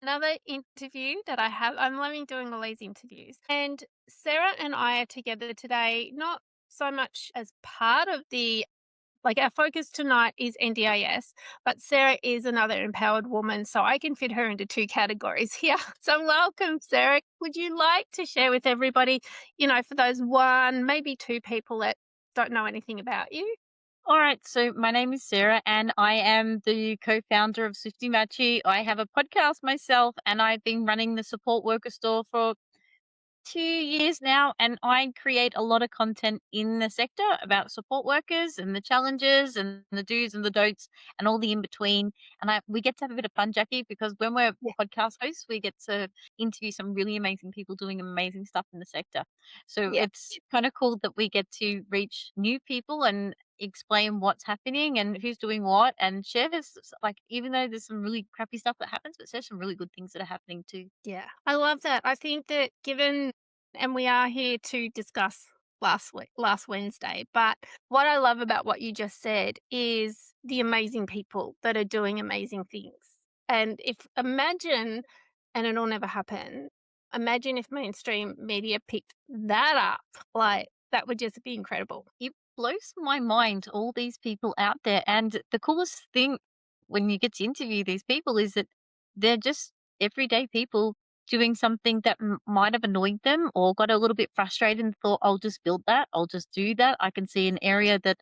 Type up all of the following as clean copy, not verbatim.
Another interview that I have. I'm loving doing all these interviews. And Sarah and I are together today, not so much as part of our focus tonight is NDIS, but Sarah is another empowered woman, so I can fit her into two categories here. So welcome, Sarah. Would you like to share with everybody, for those one, maybe two people that don't know anything about you? All right, so my name is Sarah and I am the co-founder of Swifty Matchy. I have a podcast myself and I've been running the support worker store for 2 years now, and I create a lot of content in the sector about support workers and the challenges and the do's and the don'ts and all the in between. And we get to have a bit of fun, Jackie, because when we're Yeah. podcast hosts, we get to interview some really amazing people doing amazing stuff in the sector. So Yeah. it's kind of cool that we get to reach new people and explain what's happening and who's doing what and share this, like, even though there's some really crappy stuff that happens, but there's some really good things that are happening too. Yeah. I love that. I think that and we are here to discuss last Wednesday, but what I love about what you just said is the amazing people that are doing amazing things. And and it'll never happen, imagine if mainstream media picked that up, like, that would just be incredible. It blows my mind, all these people out there. And the coolest thing when you get to interview these people is that they're just everyday people doing something that might have annoyed them or got a little bit frustrated and thought, I'll just build that. I'll just do that. I can see an area that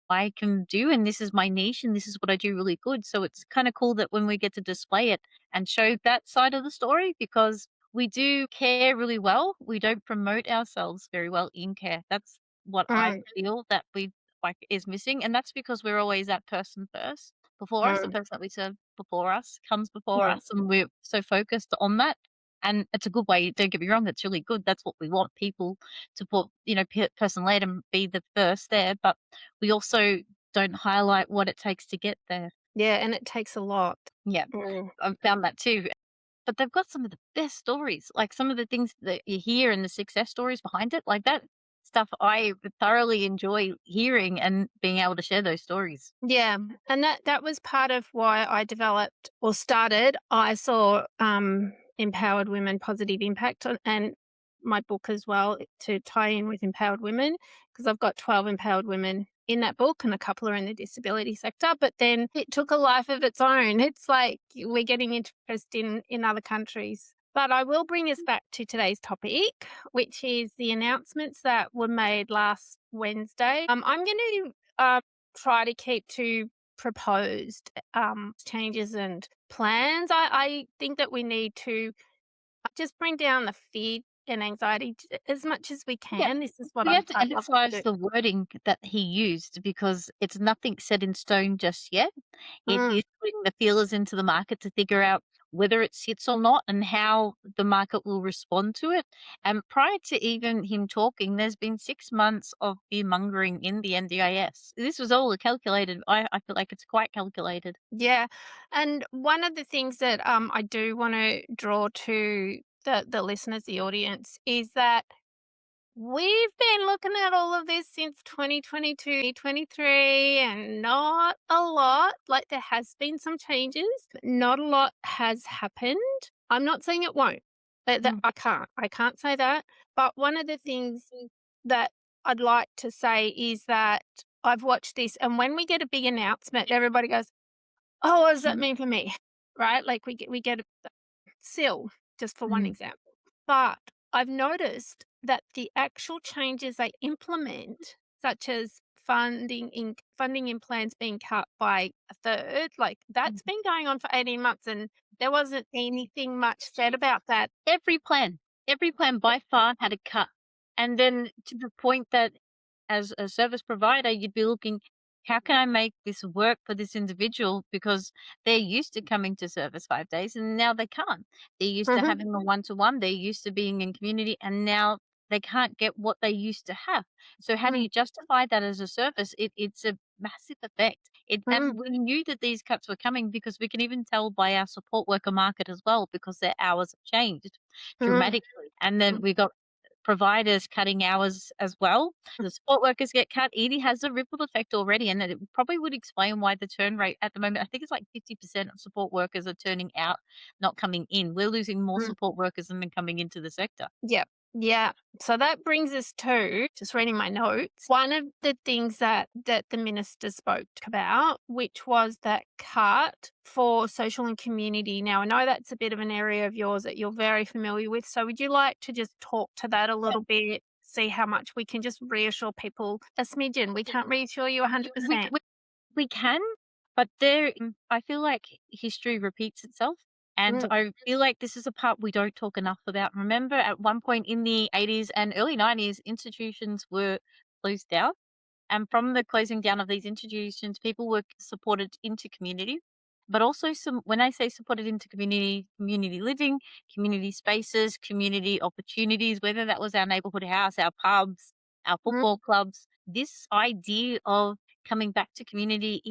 I can do, and this is my niche, and this is what I do really good. So it's kind of cool that when we get to display it and show that side of the story, because we do care really well. We don't promote ourselves very well in care. That's what I Mm, feel that we like is missing, and that's because we're always that person first before us. The mm, person that we serve before us comes before mm. us, and we're so focused on that. And it's a good way. Don't get me wrong; that's really good. That's what we want people to put, person led and be the first there. But we also don't highlight what it takes to get there. Yeah, and it takes a lot. Yeah, Mm. I've found that too. But they've got some of the best stories, like some of the things that you hear and the success stories behind it, like that stuff I thoroughly enjoy hearing and being able to share those stories. Yeah, and that was part of why I developed or started. I saw empowered women positive impact and my book as well to tie in with empowered women because I've got 12 empowered women in that book and a couple are in the disability sector, but then it took a life of its own. It's like we're getting interest in other countries. But I will bring us back to today's topic, which is the announcements that were made last Wednesday. I'm going to try to keep to proposed changes and plans. I think that we need to just bring down the fear and anxiety as much as we Yeah, can. This is what we have to I'd love to emphasize do. the wording that he used because it's nothing set in stone just yet. It Mm, is putting the feelers into the market to figure out whether it sits or not and how the market will respond to it. And prior to even him talking, there's been 6 months of fear mongering in the NDIS. This was all calculated. I feel like it's quite calculated. yeah, and one of the things that I do want to draw to the listeners, the audience, is that we've been looking at all of this since 2022, 23, and not a lot. Like there has been some changes, but not a lot has happened. I'm not saying it won't. That Mm, I can't say that. But one of the things that I'd like to say is that I've watched this, and when we get a big announcement, everybody goes, "Oh, what does that mhm, mean for me?" Right? Like we get a SIL, just for one mhm, example. But I've noticed that the actual changes they implement, such as funding in plans being cut by a third, like that's mhm. been going on for 18 months and there wasn't anything much said about that. Every plan, every plan by far had a cut. And then to the point that as a service provider, you'd be looking, how can I make this work for this individual? Because they're used to coming to service 5 days and now they can't. They're used to Mhm, having a one to one, they're used to being in community, and now they can't get what they used to have. So how do mm, you justify that as a service? It's a massive effect. And mm, we knew that these cuts were coming because we can even tell by our support worker market as well, because their hours have changed mm, dramatically. And then mm, we got providers cutting hours as well. The support workers get cut. It has a ripple effect already, and it probably would explain why the turn rate at the moment, I think it's like 50% of support workers are turning out, not coming in. We're losing more mm. support workers than coming into the sector. Yep. Yeah. So that brings us to just reading my notes. One of the things that the minister spoke about, which was that cut for social and community. Now I know that's a bit of an area of yours that you're very familiar with. So would you like to just talk to that a little bit? See how much we can just reassure people a smidgen. We can't reassure you We 100%. we we can, but I feel like history repeats itself, and Mm, I feel like this is a part we don't talk enough about. Remember, at one point in the 80s and early 90s, institutions were closed down, and from the closing down of these institutions, people were supported into community, but also some. When I say supported into community, community living, community spaces, community opportunities, whether that was our neighborhood house, our pubs, our football mm, clubs. This idea of coming back to community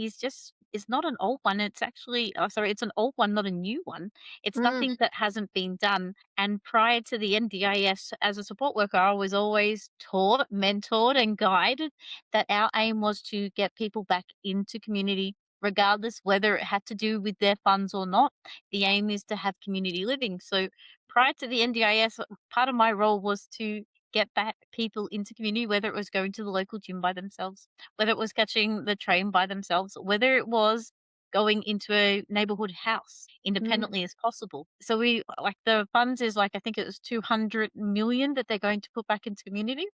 is not an old one. It's actually, oh, sorry, it's an old one, not a new one. It's mm, nothing that hasn't been done. And prior to the NDIS, as a support worker, I was always taught, mentored, and guided that our aim was to get people back into community, regardless whether it had to do with their funds or not. The aim is to have community living. So prior to the NDIS, part of my role was to get back people into community, whether it was going to the local gym by themselves, whether it was catching the train by themselves, whether it was going into a neighborhood house mm, independently as possible. So we like the funds is like I think it was 200 million that they're going to put back into community.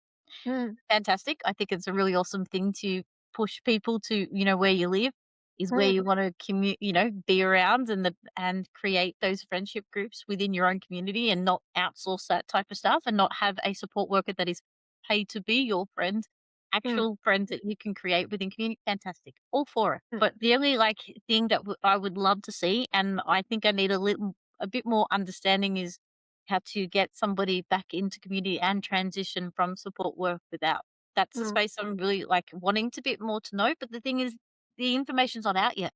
mm, Fantastic. I think it's a really awesome thing to push people to, where you live is where mm, you want to be around and create those friendship groups within your own community and not outsource that type of stuff and not have a support worker that is paid to be your friend, mm, actual friends that you can create within community. Fantastic. All for it. mm, But the only thing that I would love to see, and I think I need a bit more understanding is how to get somebody back into community and transition from support work without. That's the mm. space I'm really like wanting to bit more to know. But the thing is, the information's not out yet.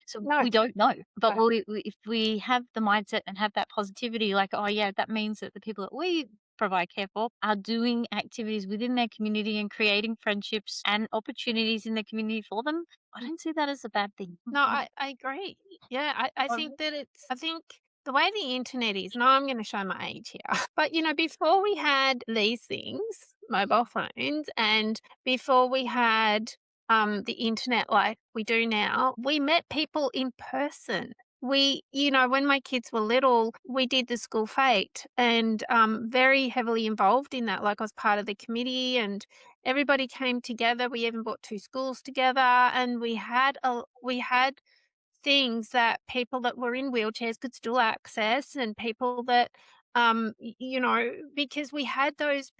So No. we don't know. But No. if we have the mindset and have that positivity, like, oh, yeah, that means that the people that we provide care for are doing activities within their community and creating friendships and opportunities in their community for them. I don't see that as a bad thing. No, I agree. Yeah, I think Um, that I think the way the internet is, now I'm going to show my age here, but before we had these things, mobile phones, and before we had the internet like we do now, we met people in person. When my kids were little, we did the school fete and very heavily involved in that. Like I was part of the committee and everybody came together. We even brought 2 schools together, and we had things that people that were in wheelchairs could still access, and people that, because we had those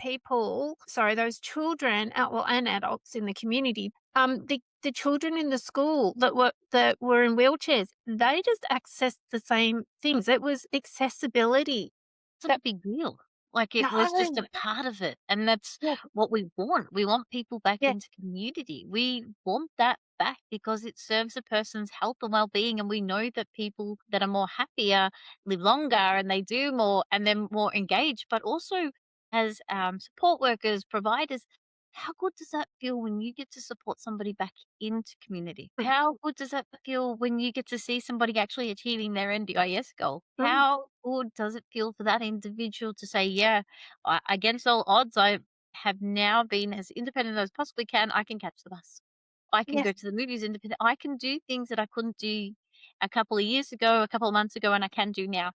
children, and adults in the community, the children in the school that were in wheelchairs, they just accessed the same things. It was accessibility Wasn't a that big deal. Like, it was just no. a part of it, and that's Yeah, what we want. We want people back yeah, into community. We want that back because it serves a person's health and well-being, and we know that people that are more happier live longer and they do more and they're more engaged, but also as, support workers, providers, how good does that feel when you get to support somebody back into community? mm, How good does that feel when you get to see somebody actually achieving their NDIS goal? mm, How good does it feel for that individual to say, "Yeah, against all odds, I have now been as independent as I possibly can. I can catch the bus. I can go yes, to the movies independent. I can do things that I couldn't do a couple of years ago, a couple of months ago, and I can do now."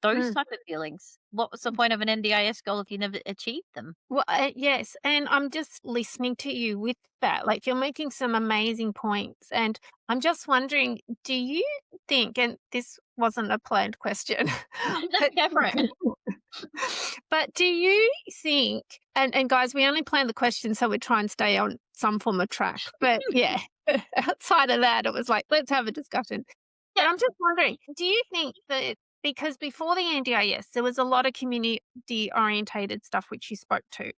Those mm. type of feelings. What was the point of an NDIS goal if you never achieved them? Well, yes, and I'm just listening to you with that. Like you're making some amazing points, and I'm just wondering, do you think? And this wasn't a planned question, but Go for it. but do you think? And guys, we only plan the question so we try and stay on some form of track. But yeah, outside of that, it was like let's have a discussion. But Yeah. I'm just wondering, do you think that because before the NDIS, there was a lot of community orientated stuff which you spoke to,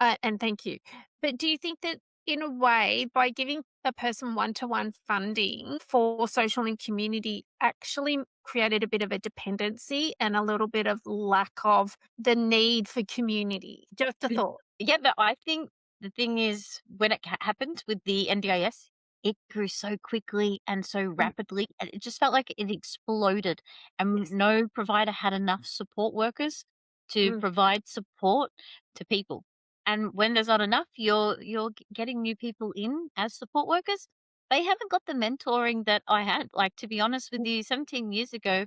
and thank you. But do you think that in a way, by giving a person one-to-one funding for social and community actually created a bit of a dependency and a little bit of lack of the need for community. Just a thought. Yeah, but I think the thing is when it happened with the NDIS, it grew so quickly and so Mm, rapidly, and it just felt like it exploded, and yes. no provider had enough support workers to Mm, provide support to people. And when there's not enough, you're getting new people in as support workers. They haven't got the mentoring that I had. Like, to be honest with mm, you, 17 years ago,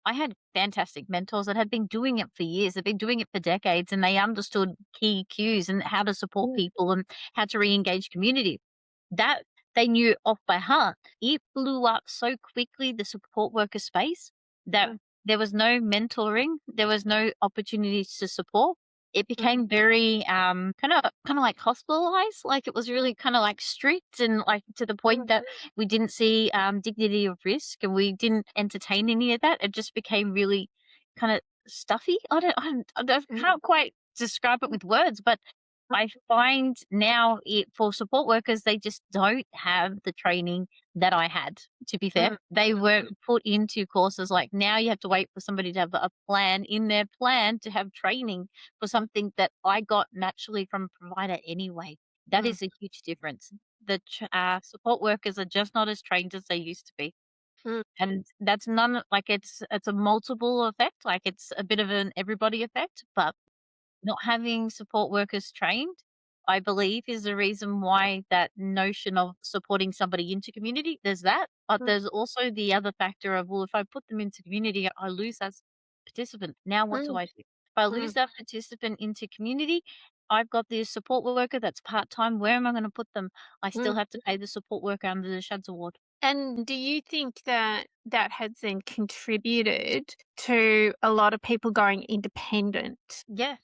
I had fantastic mentors that had been doing it for years. They've been doing it for decades, and they understood key cues and how to support mm, people and how to re-engage community. That they knew off by heart. It blew up so quickly, the support worker space, that mm, there was no mentoring, there was no opportunities to support. It mm, became very kind of like hospitalized, like it was really kind of like strict and like to the point mm, that we didn't see dignity of risk and we didn't entertain any of that. It just became really kind of stuffy. I mm, can't quite describe it with words, but I find now for support workers, they just don't have the training that I had, to be fair. mm, They weren't put into courses like now you have to wait for somebody to have a plan in their plan to have training for something that I got naturally from a provider anyway. That mm, is a huge difference. The support workers are just not as trained as they used to be. mm, And that's none like it's a multiple effect, like it's a bit of an everybody effect, but not having support workers trained, I believe, is the reason why that notion of supporting somebody into community, there's that, but mm, there's also the other factor of, well, if I put them into community, I lose that participant. Now what do mm, I do? If I lose mm, that participant into community, I've got this support worker that's part-time. Where am I going to put them? I still mm. have to pay the support worker under the SHADS award. And do you think that that has then contributed to a lot of people going independent? Yeah.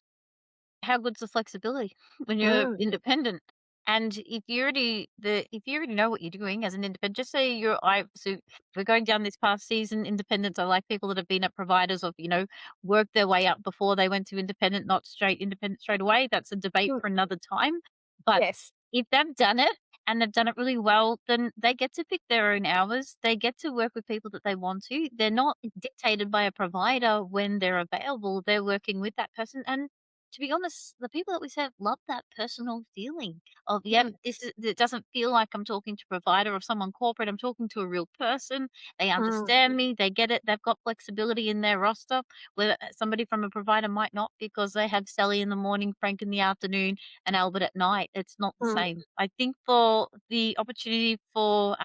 How good's the flexibility when you're Mm, independent? And if you already know what you're doing as an independent, just say so if we're going down this past season, independents are like people that have been at providers of, worked their way up before they went to independent, not straight independent straight away. That's a debate mm, for another time. But yes. if they've done it and they've done it really well, then they get to pick their own hours. They get to work with people that they want to. They're not dictated by a provider when they're available. They're working with that person. And to be honest, the people that we serve love that personal feeling of, yep, Mm, it doesn't feel like I'm talking to a provider or someone corporate. I'm talking to a real person. They mm, understand me. They get it. They've got flexibility in their roster where somebody from a provider might not because they have Sally in the morning, Frank in the afternoon, and Albert at night. It's not the mm, same. I think for the opportunity for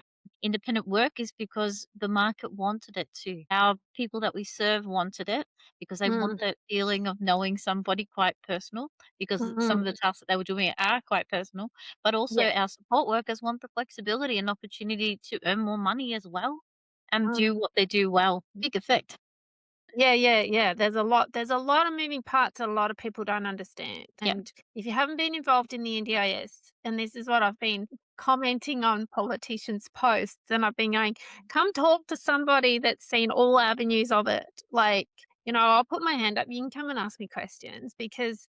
independent work is because the market wanted it to. Our people that we serve wanted it because they mm, want that feeling of knowing somebody quite personal, because some of mm, the tasks that they were doing are quite personal, but also yeah. our support workers want the flexibility and opportunity to earn more money as well and Mm. do what they do well. Big effect. Yeah, yeah, yeah. There's a lot of moving parts that a lot of people don't understand. Yeah. And if you haven't been involved in the NDIS, and this is what I've been commenting on politicians' posts, and I've been going, come talk to somebody that's seen all avenues of it. Like, I'll put my hand up. You can come and ask me questions because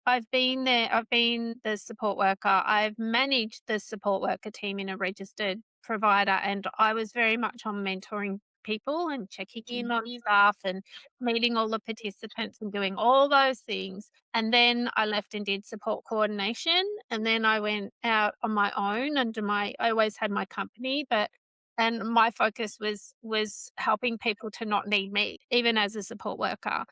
I've been there. I've been the support worker. I've managed the support worker team in a registered provider, and I was very much on mentoring people and checking in on staff and meeting all the participants and doing all those things. And then I left and did support coordination. And then I went out on my own under I always had my company, and my focus was helping people to not need me, even as a support worker.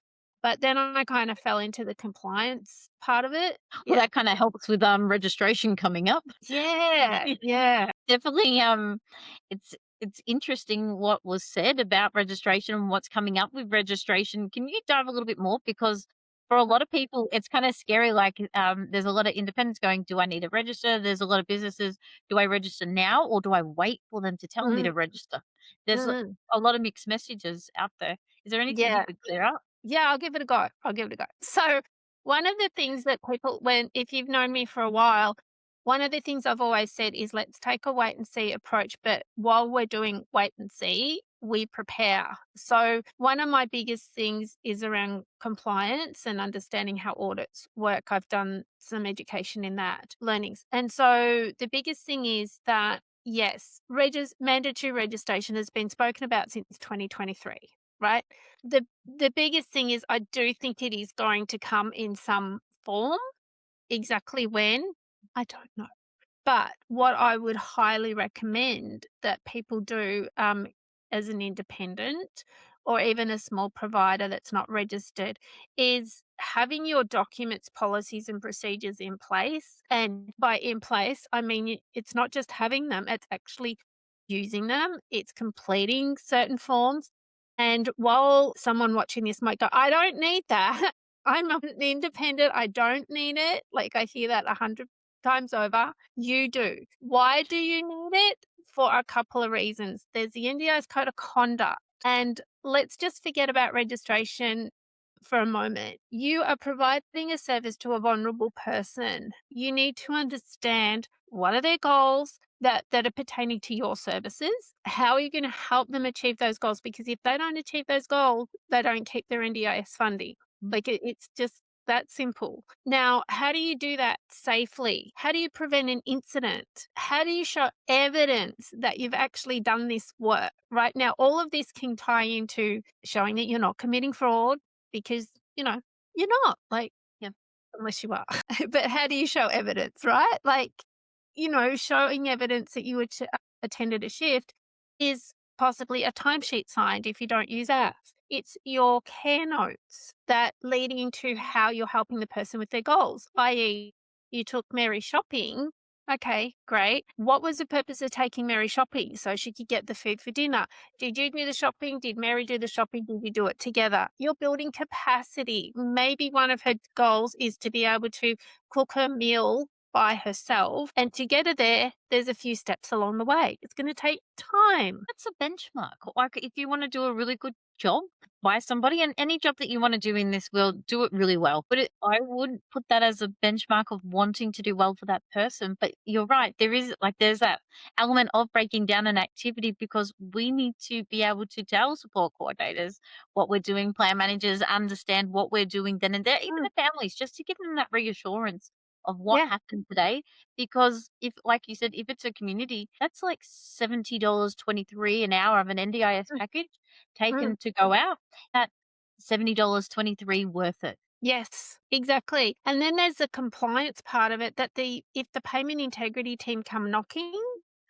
But then I kind of fell into the compliance part of it. Well, Yeah. that kind of helps with registration coming up. Yeah, yeah. Definitely, it's interesting what was said about registration and what's coming up with registration. Can you dive a little bit more? Because for a lot of people, it's kind of scary. Like, there's a lot of independents going, "Do I need to register?" There's a lot of businesses, "Do I register now or do I wait for them to tell me Mm, to register?" There's mm, a lot of mixed messages out there. Is there anything you yeah. could clear up? Yeah, I'll give it a go. I'll give it a go. So, one of the things that people, if you've known me for a while, one of the things I've always said is let's take a wait and see approach. But while we're doing wait and see, we prepare. So, one of my biggest things is around compliance and understanding how audits work. I've done some education in that, learnings. And so, the biggest thing is that Yes, mandatory registration has been spoken about since 2023, right? The biggest thing is I do think it is going to come in some form. Exactly when, I don't know. But what I would highly recommend that people do, as an independent or even a small provider that's not registered is having your documents, policies, and procedures in place. And by in place, I mean it's not just having them, it's actually using them, it's completing certain forms. And while someone watching this might go, I don't need that. I'm an independent. I don't need it. Like I hear that 100 times over. You do. Why do you need it? For a couple of reasons. There's the NDIS code of conduct. And let's just forget about registration for a moment. You are providing a service to a vulnerable person. You need to understand what are their goals that are pertaining to your services. How are you going to help them achieve those goals? Because if they don't achieve those goals, they don't keep their NDIS funding. Like it's just that simple. Now, how do you do that safely? How do you prevent an incident? How do you show evidence that you've actually done this work? Right now, all of this can tie into showing that you're not committing fraud because, you're not like, Yeah. unless you are. But how do you show evidence, right? Like, showing evidence that you attended a shift is possibly a timesheet signed if you don't use apps. It's your care notes that lead into how you're helping the person with their goals, i.e., you took Mary shopping. Okay, great. What was the purpose of taking Mary shopping? So she could get the food for dinner. Did you do the shopping? Did Mary do the shopping? Did you do it together? You're building capacity. Maybe one of her goals is to be able to cook her meal by herself. And to get her there, there's a few steps along the way. It's going to take time. That's a benchmark. Like, if you want to do a really good job by somebody, and any job that you want to do in this world, do it really well. But I would put that as a benchmark of wanting to do well for that person. But you're right. There's that element of breaking down an activity because we need to be able to tell support coordinators what we're doing, plan managers understand what we're doing then and there, even Mm, the families, just to give them that reassurance of what yeah. happened today. Because if, like you said, if it's a community, that's like $70.23 an hour of an NDIS Mm, package mm. taken to go out. That $70.23 worth it. Yes, exactly. And then there's the compliance part of it that if the payment integrity team come knocking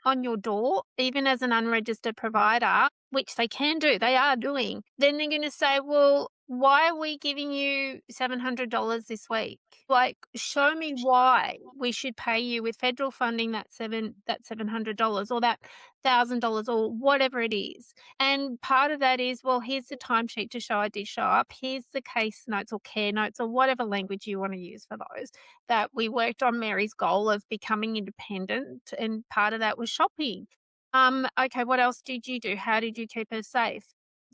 on your door, even as an unregistered provider, which they can do, they are doing, then they're going to say, well, why are we giving you $700 this week? Like, show me why we should pay you with federal funding that $700 or that $1,000 or whatever it is. And part of that is, well, here's the timesheet to show I did show up. Here's the case notes or care notes or whatever language you want to use for those. That we worked on Mary's goal of becoming independent, and part of that was shopping. Okay, what else did you do? How did you keep her safe?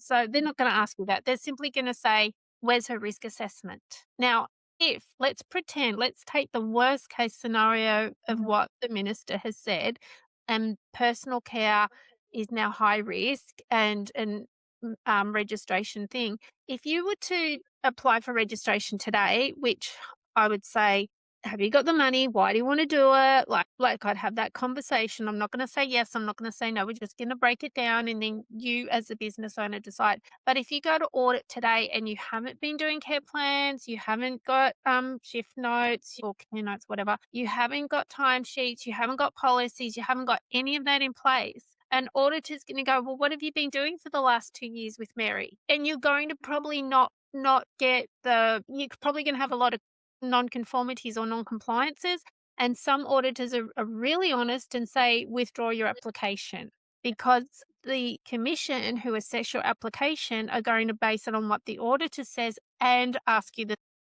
So they're not going to ask you that. They're simply going to say, where's her risk assessment? Now, if let's take the worst case scenario of Mhm. what the minister has said, and personal care is now high risk and registration thing. If you were to apply for registration today, which I would say, have you got the money? Why do you want to do it? Like I'd have that conversation. I'm not going to say yes. I'm not going to say no. We're just going to break it down, and then you, as a business owner, decide. But if you go to audit today and you haven't been doing care plans, you haven't got shift notes or care notes, whatever, you haven't got timesheets, you haven't got policies, you haven't got any of that in place. An auditor's going to go, well, what have you been doing for the last 2 years with Mary? And you're going to probably not get you're probably going to have a lot of non-conformities or non-compliances. And some auditors are really honest and say, withdraw your application because the commission who assess your application are going to base it on what the auditor says and ask you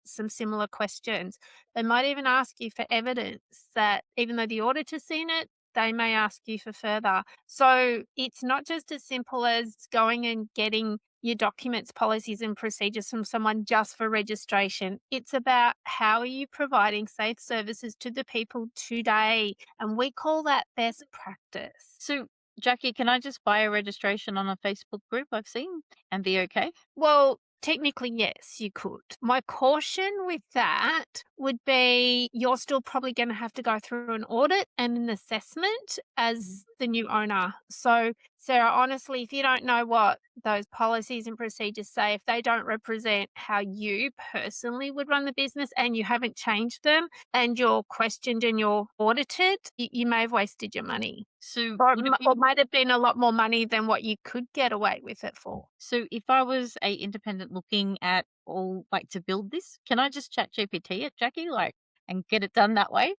some similar questions. They might even ask you for evidence that even though the auditor's seen it, they may ask you for further. So it's not just as simple as going and getting your documents, policies, and procedures from someone just for registration. It's about how are you providing safe services to the people today? And we call that best practice. So, Jackie, can I just buy a registration on a Facebook group I've seen and be okay? Well, Technically, yes, you could. My caution with that would be you're still probably going to have to go through an audit and an assessment as the new owner. So, Sarah, honestly, if you don't know what those policies and procedures say, if they don't represent how you personally would run the business and you haven't changed them and you're questioned and you're audited, you may have wasted your money. So Or, would it or be might have been a lot more money than what you could get away with it for. so if I was a independent looking at all like to build this, can I just chat GPT it, Jackie, like and get it done that way?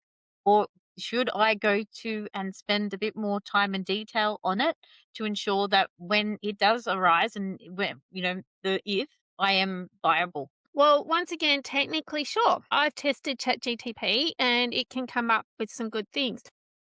Or should I go to and spend a bit more time and detail on it to ensure that when it does arise and when the if I am viable? Well, once again, technically, sure. I've tested ChatGTP and it can come up with some good things.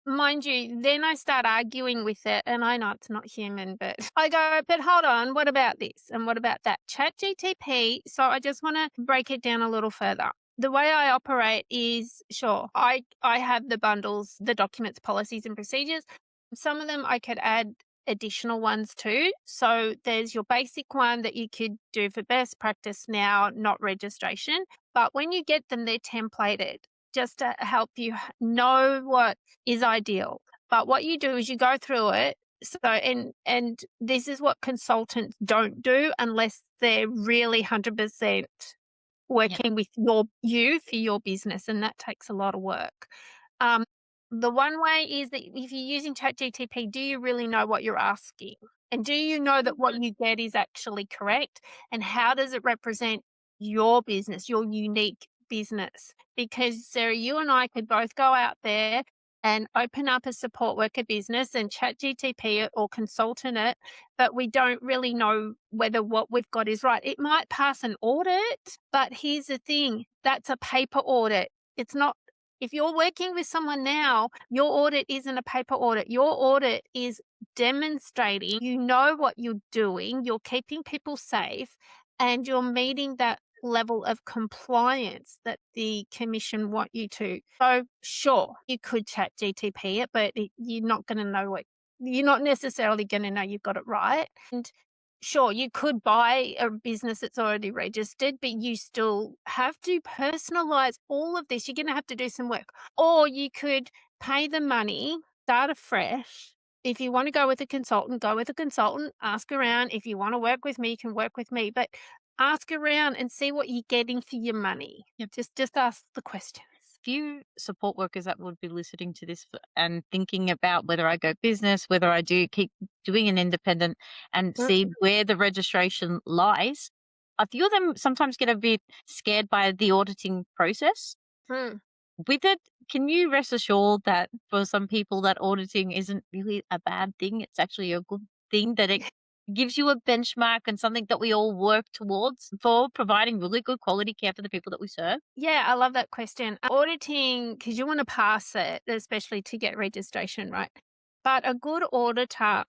Mind you, then I start arguing with it, and I know it's not human, but I go, but hold on, what about this? And what about that? ChatGTP. So I just want to break it down a little further. The way I operate is sure, I have the bundles, the documents, policies, and procedures. Some of them I could add additional ones too. So there's your basic one that you could do for best practice now, not registration. But when you get them, they're templated just to help you know what is ideal. But what you do is you go through it. So and this is what consultants don't do unless they're really 100% Yep. working with you for your business, and that takes a lot of work. Um, the one way is that if you're using ChatGTP, do you really know what you're asking? And do you know that what you get is actually correct? And how does it represent your business, your unique business? Because Sarah, you and I could both go out there and open up a support worker business and ChatGTP it or consultant it, but we don't really know whether what we've got is right. It might pass an audit, but here's the thing, that's a paper audit. It's not if you're working with someone now, your audit isn't a paper audit. Your audit is demonstrating you know what you're doing, you're keeping people safe, and you're meeting that level of compliance that the commission want you to. So, sure, you could chat GTP it, but you're not going to know what you're not necessarily going to know you've got it right. And sure, you could buy a business that's already registered, but you still have to personalize all of this. You're going to have to do some work. Or you could pay the money, start afresh. If you want to go with a consultant, go with a consultant, ask around. If you want to work with me, you can work with me. But ask around and see what you're getting for your money. Yep. Just ask the questions. Few support workers that would be listening to this and thinking about whether I go business, whether I do keep doing an independent and Mm, see where the registration lies. A few of them sometimes get a bit scared by the auditing process. mm. With it, can you rest assured that for some people that auditing isn't really a bad thing? It's actually a good thing that it gives you a benchmark and something that we all work towards for providing really good quality care for the people that we serve. Yeah, I love that question. Auditing, because you want to pass it, especially to get registration, right? But a good auditor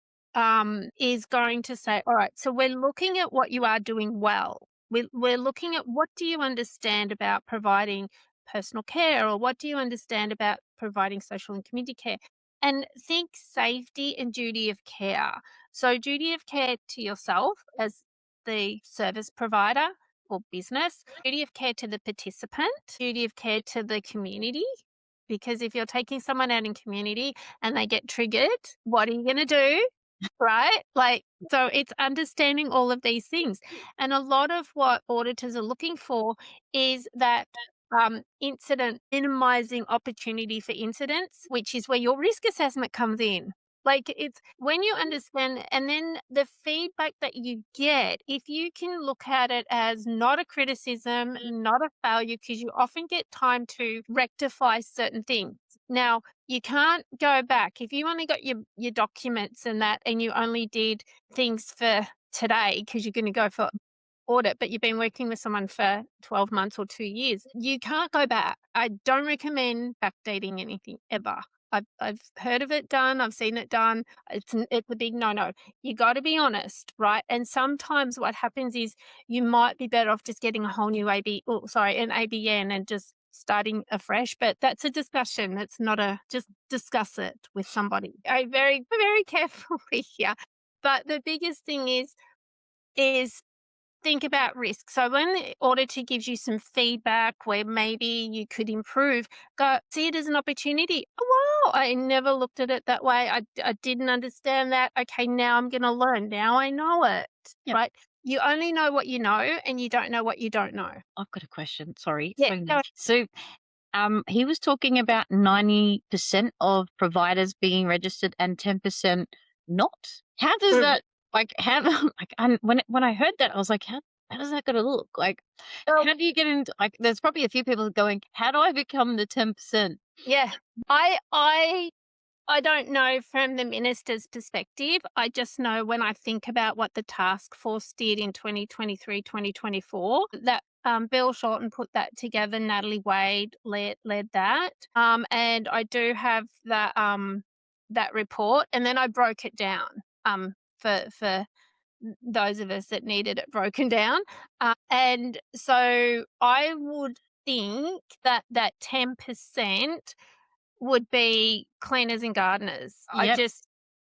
is going to say, all right, so we're looking at what you are doing well. We're looking at what do you understand about providing personal care or what do you understand about providing social and community care? And think safety and duty of care. So, duty of care to yourself as the service provider or business, duty of care to the participant, duty of care to the community. Because if you're taking someone out in community and they get triggered, what are you going to do? Right? Like, so it's understanding all of these things. And a lot of what auditors are looking for is that incident minimizing opportunity for incidents, which is where your risk assessment comes in. Like it's when you understand, and then the feedback that you get, if you can look at it as not a criticism, not a failure, because you often get time to rectify certain things. Now, you can't go back. If you only got your documents and that, and you only did things for today because you're going to go for audit, but you've been working with someone for 12 months or 2 years, you can't go back. I don't recommend backdating anything ever. I've heard of it done. I've seen it done. It's a big no-no. You got to be honest, right? And sometimes what happens is you might be better off just getting a whole new an ABN and just starting afresh. But that's a discussion. It's not a just discuss it with somebody. I very very carefully here. But the biggest thing is think about risk. So when the auditor gives you some feedback where maybe you could improve, go see it as an opportunity. Oh, wow, I never looked at it that way. I didn't understand that. Okay, now I'm going to learn. Now I know it, Yep. right? You only know what you know and you don't know what you don't know. I've got a question. Sorry. Yeah. So he was talking about 90% of providers being registered and 10% not. How does Mm. that, like, how, like, and when I heard that, I was like, how does that gonna look? Like, Well, how do you get into, like, there's probably a few people going, how do I become the 10%? yeah. I don't know from the minister's perspective. I just know when I think about what the task force did in 2023, 2024, that Bill Shorten put that together. Natalie Wade led that, and I do have that report. And then I broke it down for those of us that needed it broken down. And so I would think that that 10% would be cleaners and gardeners. I Yep. just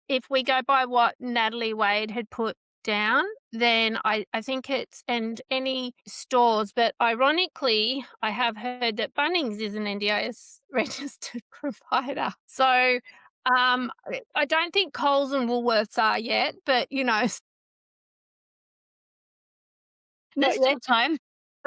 if we go by what Natalie Wade had put down, then I think it's and any stores, but ironically, I have heard that Bunnings is an NDIS registered provider. So, I don't think Coles and Woolworths are yet, but, not There's yet. still time.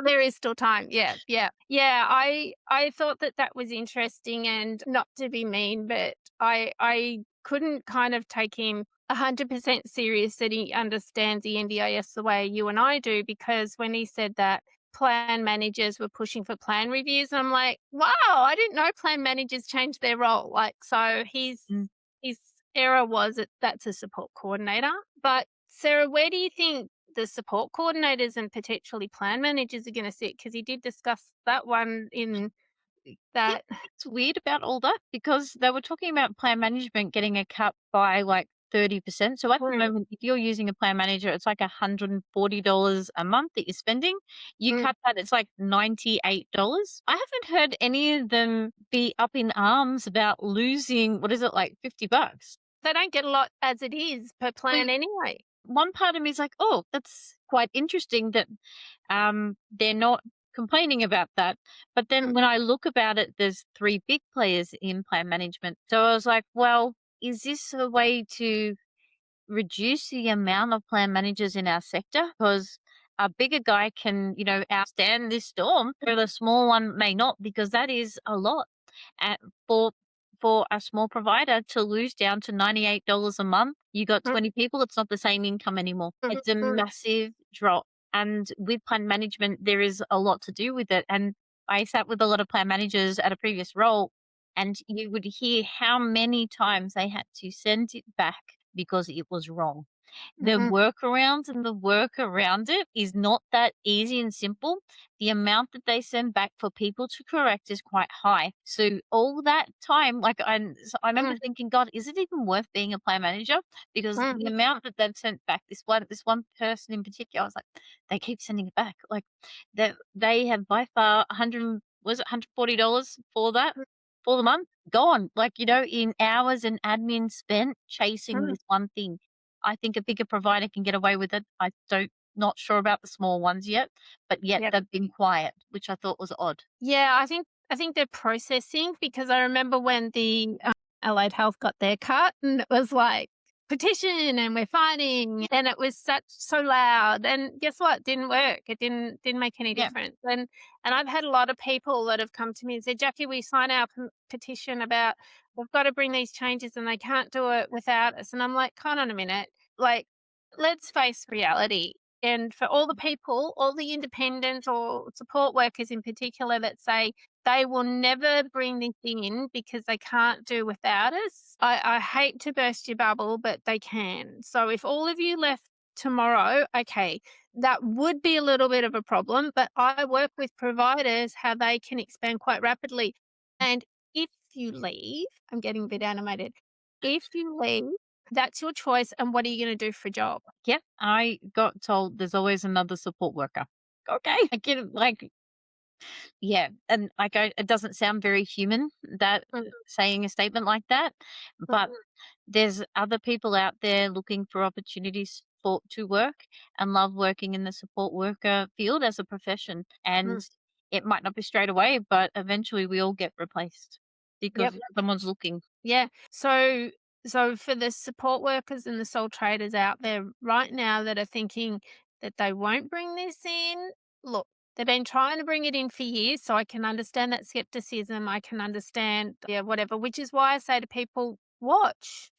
There is still time. Yeah, yeah. Yeah, I thought that that was interesting and not to be mean, but I couldn't kind of take him 100% serious that he understands the NDIS the way you and I do, because when he said that plan managers were pushing for plan reviews, I'm like, "Wow, I didn't know plan managers changed their role." Like, so Mm. his error was that that's a support coordinator. But Sarah, where do you think the support coordinators and potentially plan managers are gonna sit? Because he did discuss that one in Yeah, that. it's weird about all that because they were talking about plan management getting a cut by like 30%. So at the Mm, moment, if you're using a plan manager, it's like $140 a month that you're spending. You mm. cut that, it's like $98. I haven't heard any of them be up in arms about losing, what is it, like $50. They don't get a lot as it is per So plan anyway. one part of me is like, oh, that's quite interesting that they're not complaining about that. But then Mm, when I look about it, there's three big players in plan management. So I was like, well, is this a way to reduce the amount of plan managers in our sector? Because a bigger guy can, outstand this storm, but a small one may not, because that is a lot at, for a small provider to lose down to $98 a month. You got mm, 20 people, it's not the same income anymore. mhm, It's a mm, massive drop. And with plan management, there is a lot to do with it. And I sat with a lot of plan managers at a previous role, and you would hear how many times they had to send it back because it was wrong. The mhm, workarounds and the work around it is not that easy and simple. The amount that they send back for people to correct is quite high. So all that time, like I remember mm, thinking, God, is it even worth being a plan manager? Because the mm, amount that they've sent back, this one person in particular, I was like, they keep sending it back. Like they have by far 100, was it $140 for that mm, for the month gone. Like, in hours and admin spent chasing mm. this one thing. I think a bigger provider can get away with it. I don't not sure about the small ones yet, but yet Yep. they've been quiet, which I thought was odd. Yeah, I think they're processing, because I remember when the Allied Health got their cut and it was like petition and we're fighting, and it was such so loud, and guess what? Didn't work. It didn't make any Yeah. difference. And I've had a lot of people that have come to me and said, Jackie, we sign our petition about we've got to bring these changes and they can't do it without us. And I'm like, hold on a minute. Like, let's face reality. And for all the people, all the independents or support workers in particular that say they will never bring this in because they can't do without us, I hate to burst your bubble, but they can. So if all of you left tomorrow, okay, that would be a little bit of a problem. But I work with providers how they can expand quite rapidly. And if you leave, I'm getting a bit animated. If you leave, that's your choice. And what are you going to do for a job? Yeah. I got told there's always another support worker. Okay. I get it. Like, yeah. And like, it doesn't sound very human that Mm, saying a statement like that, but mm, there's other people out there looking for opportunities to work and love working in the support worker field as a profession. And mm, it might not be straight away, but eventually we all get replaced yep. because someone's looking. Yeah. So for the support workers and the sole traders out there right now that are thinking that they won't bring this in, look, they've been trying to bring it in for years, so I can understand that skepticism. I can understand, yeah, whatever, which is why I say to people, watch.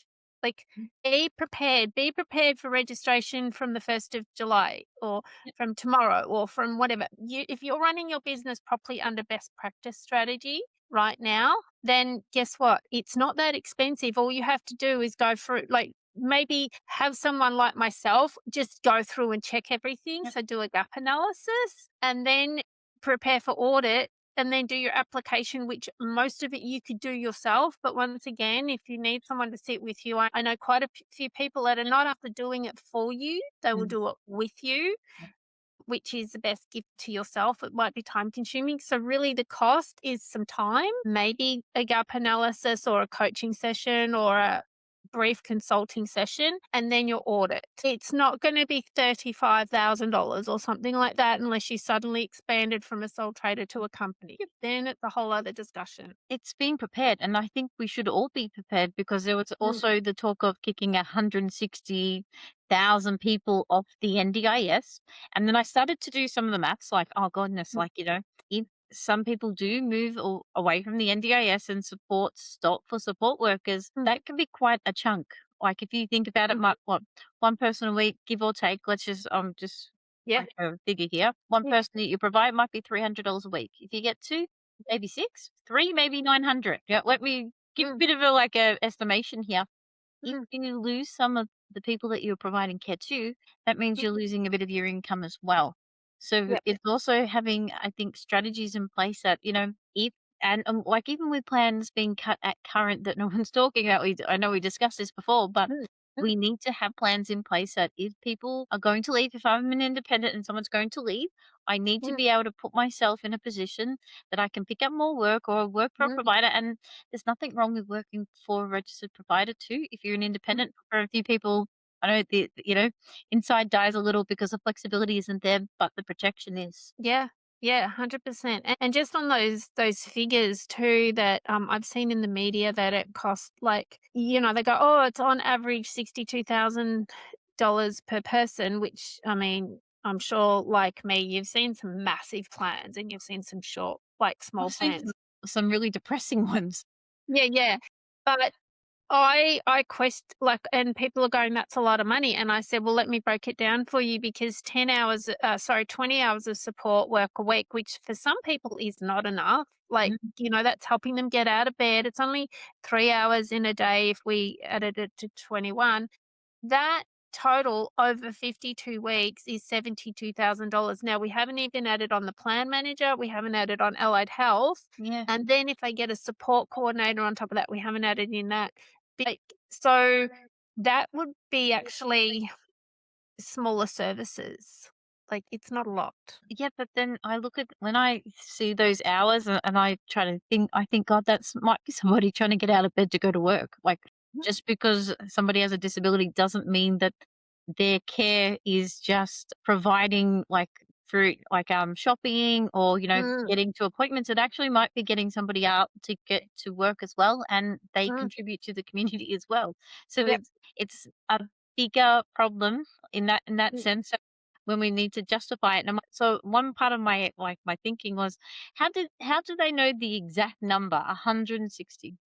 Like, be prepared. Be prepared for registration from the 1st of July or Yep. from tomorrow or from whatever. If you're running your business properly under best practice strategy right now, then guess what? It's not that expensive. All you have to do is go through, like, maybe have someone like myself just go through and check everything. Yep. So do a gap analysis and then prepare for audit and then do your application, which most of it you could do yourself. But once again, if you need someone to sit with you, I know quite a few people that are not after doing it for you, they will Mm. do it with you, which is the best gift to yourself. It might be time consuming. So, really, the cost is some time, maybe a gap analysis or a coaching session or a brief consulting session, and then your audit. It's not going to be $35,000 or something like that unless you suddenly expanded from a sole trader to a company. Then it's a whole other discussion. It's being prepared, and I think we should all be prepared because there was Mm, also the talk of kicking 160,000 people off the NDIS. And then I started to do some of the maths, like, oh goodness, mm, like, if some people do move away from the NDIS and support stop for support workers, mm, that can be quite a chunk. Like if you think about it, mm. what, one person a week, give or take, let's just Yeah. like a figure here. One Yeah. person that you provide might be $300 a week. If you get two, maybe 6, 3, maybe 900. Yeah, let me give a Mm, bit of a estimation here. If mm, you lose some of the people that you're providing care to, that means mm. you're losing a bit of your income as well. So Yeah. it's also having, I think, strategies in place that, if and like even with plans being cut at current that no one's talking about, I know we discussed this before, but Mm, mm, we need to have plans in place that if people are going to leave, if I'm an independent and someone's going to leave, I need to mm, be able to put myself in a position that I can pick up more work or work for a mm, provider. And there's nothing wrong with working for a registered provider too. If you're an mm. independent, for a few people, I know inside dies a little because the flexibility isn't there, but the protection is. Yeah, yeah, 100%. And just on those figures too that I've seen in the media that it costs like, they go, oh, it's on average $62,000 per person, which I mean, I'm sure like me, you've seen some massive plans and you've seen some short, like small I've seen plans. some really depressing ones. Yeah, yeah. But I like, and people are going, "That's a lot of money." And I said, "Well, let me break it down for you because 20 hours of support work a week, which for some people is not enough. Like, Mhm. that's helping them get out of bed. It's only 3 hours in a day if we added it to 21. That total over 52 weeks is $72,000. Now, we haven't even added on the plan manager, we haven't added on allied health, Yeah. and then if they get a support coordinator on top of that, we haven't added in that. Like, so that would be actually smaller services. Like, it's not a lot. Yeah, but then I look at when I see those hours and I try to think, I think, God, that's might be somebody trying to get out of bed to go to work. Like, just because somebody has a disability doesn't mean that their care is just providing like through like shopping or Mm, getting to appointments. It actually might be getting somebody out to get to work as well, and they mm, contribute to the community as well. So yep, it's a bigger problem in that mm, sense when we need to justify it. And so one part of my thinking was, how do they know the exact number, 160,000?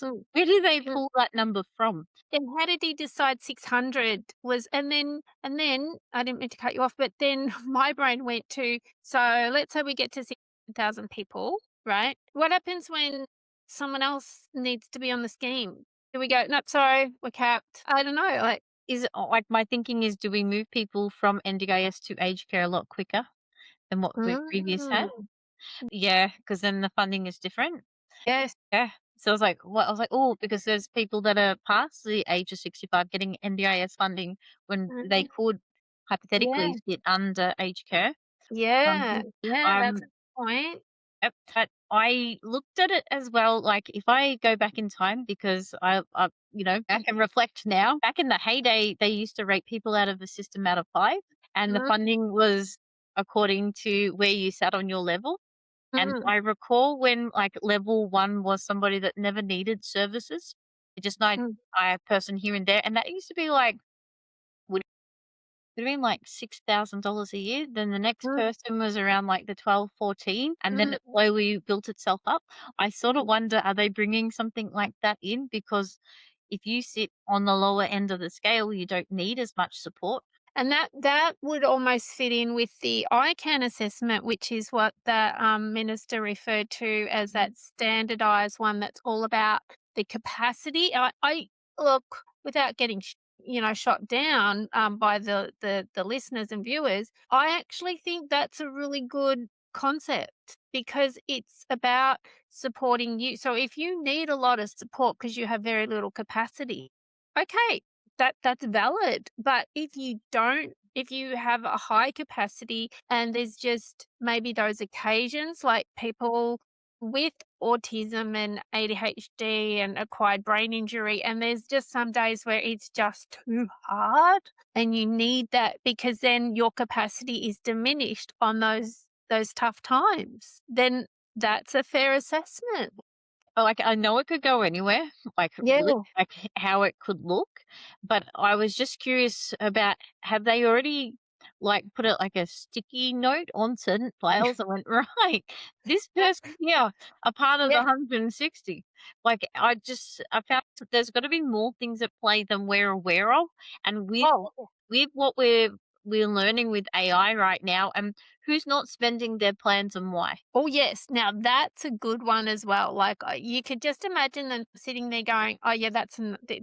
mm. Where do they Mm. pull that number from? Then how did he decide 600 was, and then I didn't mean to cut you off, but then my brain went to, so let's say we get to 6,000 people, right? What happens when someone else needs to be on the scheme? Do we go, "Nope, sorry, we're capped." I don't know, like, Is like my thinking is, do we move people from NDIS to aged care a lot quicker than what we previous had? mm, Yeah, because then the funding is different. yes, Yeah. So I was like, what? I was like, oh, because there's people that are past the age of 65 getting NDIS funding when they mm, could yeah, hypothetically sit under aged care. yeah, Um, yeah, that's a I'm point. Yep. I looked at it as well, like, if I go back in time because I can reflect now. Back in the heyday, they used to rate people out of the system out of 5, and the Mm, funding was according to where you sat on your level. And mm, I recall when, like, level 1 was somebody that never needed services, just mm, a person here and there, and that used to be, like, would have been, like, $6,000 a year. Then the next mm, person was around, like, the 12, 14, and then mm. it slowly built itself up. I sort of wonder, are they bringing something like that in? Because if you sit on the lower end of the scale, you don't need as much support. And that would almost fit in with the ICANN assessment, which is what the minister referred to as Mhm. that standardized one that's all about the capacity. I look, without getting shot down by the listeners and viewers. I actually think that's a really good concept because it's about supporting you. So if you need a lot of support because you have very little capacity, okay, that's valid. But if you have a high capacity and there's just maybe those occasions like people with autism and ADHD and acquired brain injury, and there's just some days where it's just too hard and you need that because then your capacity is diminished on those tough times, then that's a fair assessment. Like, I know it could go anywhere, like, really, Yeah. like, how it could look, but I was just curious about, have they already, like, put it like a sticky note on certain files and went, "Right, this person here, a part of the Yeah. 160." Like, I found that there's gotta be more things at play than we're aware of, and Oh. with what we're learning with AI right now, and who's not spending their plans and why. Oh, yes. Now that's a good one as well. Like, you could just imagine them sitting there going, "Oh, yeah,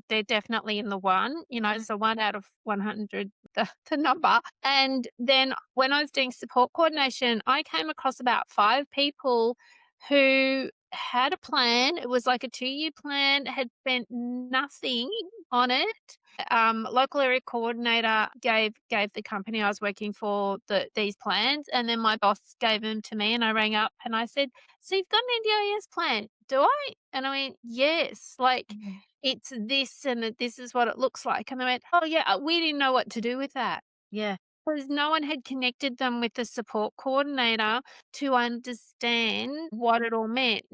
they're definitely in the one." Mhm. So 1 out of 100, the number. And then when I was doing support coordination, I came across about 5 people who had a plan. It was like a 2-year plan, had spent nothing on it. Local area coordinator gave the company I was working for these plans, and then my boss gave them to me, and I rang up and I said, "So you've got an NDIS plan, do I?" And I went, "Yes, like Mhm. it's this and this is what it looks like." And they went, "Oh yeah, we didn't know what to do with that." Yeah. Because no one had connected them with the support coordinator to understand what it all meant.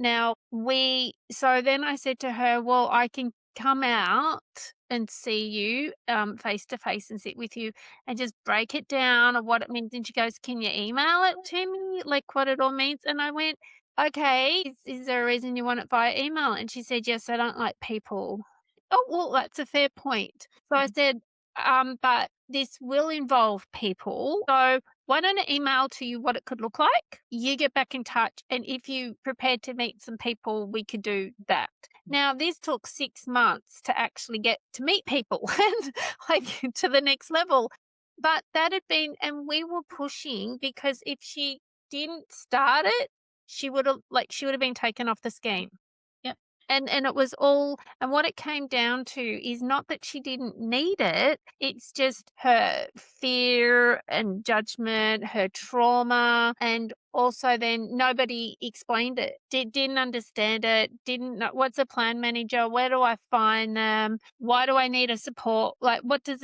So then I said to her, "Well, I can come out and see you face to face and sit with you and just break it down of what it means." And she goes, "Can you email it to me, like what it all means?" And I went, "Okay, is there a reason you want it via email?" And she said, "Yes, I don't like people." Oh, well, that's a fair point. So I Mhm. said, but this will involve people. So why don't I email to you what it could look like? You get back in touch. And if you prepared to meet some people, we could do that. Now, this took 6 months to actually get to meet people and like to the next level. But that had been, and we were pushing because if she didn't start it, she would have been taken off the scheme. Yep. And it was all, and what it came down to is not that she didn't need it, it's just her fear and judgment, her trauma, and also then nobody explained it. Didn't understand it, didn't know what's a plan manager, where do I find them? Why do I need a support? Like what does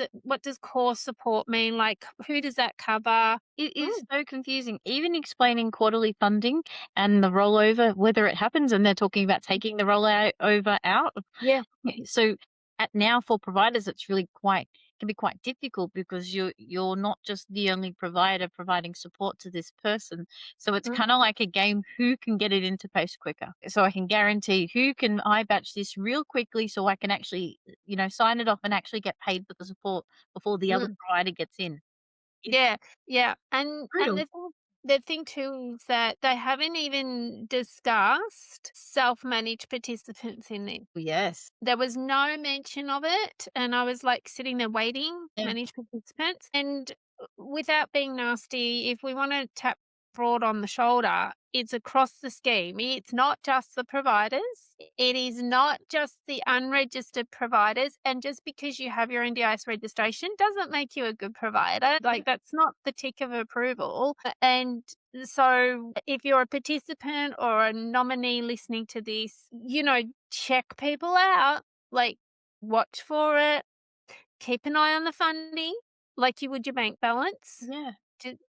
core support mean? Like who does that cover? It is Mm, so confusing. Even explaining quarterly funding and the rollover, whether it happens, and they're talking about taking the rollout over out. yeah. So at now for providers, it's really quite can be quite difficult because you're not just the only provider providing support to this person. So it's Mm, kind of like a game, who can get it into post quicker. So I can guarantee, who can I batch this real quickly so I can actually, sign it off and actually get paid for the support before the other mm. provider gets in. It's Yeah, yeah, and brutal. the thing too is that they haven't even discussed self-managed participants in there. Yes. There was no mention of it, and I was, like, sitting there waiting, Yeah. managed participants, and without being nasty, if we wanna tap fraud on the shoulder. It's across the scheme. It's not just the providers. It is not just the unregistered providers. And just because you have your NDIS registration doesn't make you a good provider. Like, that's not the tick of approval. And so if you're a participant or a nominee listening to this, check people out, like, watch for it, keep an eye on the funding like you would your bank balance. Yeah.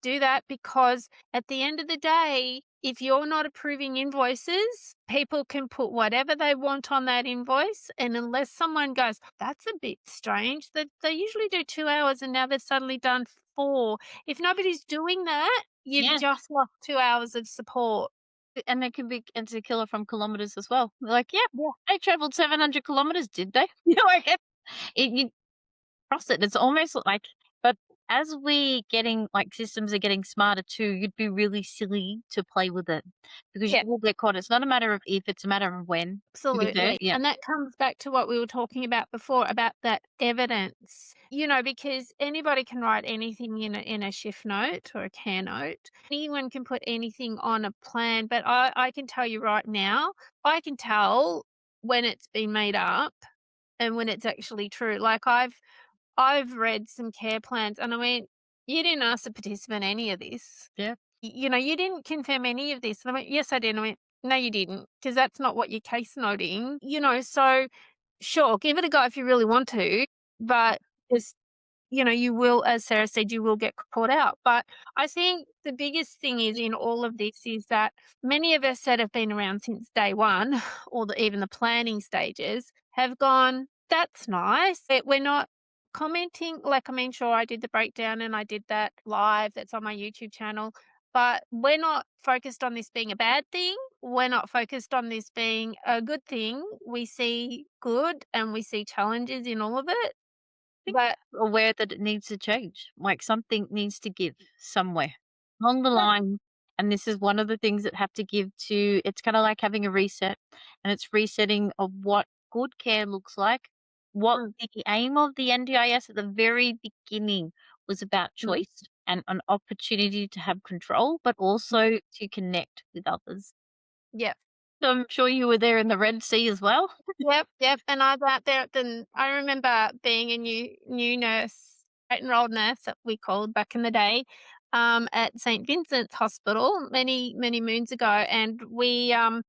Do that, because at the end of the day, if you're not approving invoices, people can put whatever they want on that invoice, and unless someone goes, "That's a bit strange, that they usually do 2 hours and now they've suddenly done 4." If nobody's doing that, you've Yeah. just lost 2 hours of support. And it can be it's a killer from kilometers as well. Like, yeah, Yeah. they traveled 700 kilometers, did they? You know, like you cross it. It's almost like, but as we getting like systems are getting smarter too, you'd be really silly to play with it because you Yeah. will get caught. It's not a matter of if, it's a matter of when. To be fair, Absolutely. yeah, And that comes back to what we were talking about before about that evidence. Because anybody can write anything in a shift note or a care note. Anyone can put anything on a plan, but I can tell you right now, I can tell when it's been made up and when it's actually true. Like, I've read some care plans and I went, "You didn't ask the participant any of this. yeah. You didn't confirm any of this." And I went, "Yes, I did." And I went, "No, you didn't, because that's not what you're case noting." So sure, give it a go if you really want to, but just, you will, as Sarah said, you will get caught out. But I think the biggest thing is in all of this is that many of us that have been around since day one, or even the planning stages, have gone, "That's nice." We're not commenting, like, I mean, sure, I did the breakdown and I did that live, that's on my YouTube channel, but we're not focused on this being a bad thing. We're not focused on this being a good thing. We see good and we see challenges in all of it. Think But aware that it needs to change. Like something needs to give somewhere along the yeah, line. And this is one of the things that have to give to it's kind of like having a reset and it's resetting of what good care looks like. What mm, the aim of the NDIS at the very beginning was about mm, choice and an opportunity to have control, but mm, also to connect with others. yeah. So I'm sure you were there in the Red Sea as well. Yep, yep, and I was out there at the I remember being a new nurse, enrolled nurse that we called back in the day, at St. Vincent's Hospital many, many moons ago, and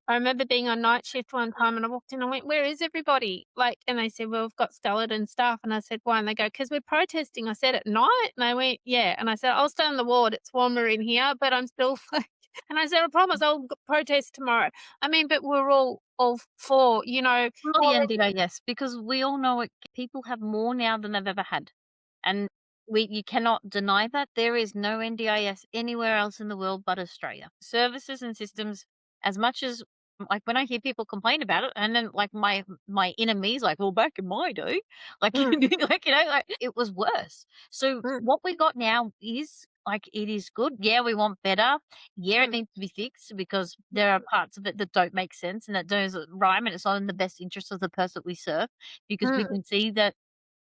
I remember being on night shift one time, and I walked in and went, "Where is everybody?" Like, and they said, "Well, we've got skeleton staff," and I said, "Why?" And they go, "'Cause we're protesting." I said, "At night?" And they went, "Yeah," and I said, "I'll stay on the ward, it's warmer in here, but I'm still like," and I said, "I promise I'll protest tomorrow." I mean, but we're all for, Not the NDIS, because we all know it people have more now than they've ever had, and we you cannot deny that. There is no NDIS anywhere else in the world but Australia. Services and systems, as much as like, when I hear people complain about it, and then, like, my inner me's like, "Well, back in my day," like, Mm, like, like, it was worse. So, mm, what we got now is, like, it is good. Yeah, we want better. Yeah, it mm, needs to be fixed because there are parts of it that don't make sense and that doesn't rhyme, and it's not in the best interest of the person we serve because we mm. can see that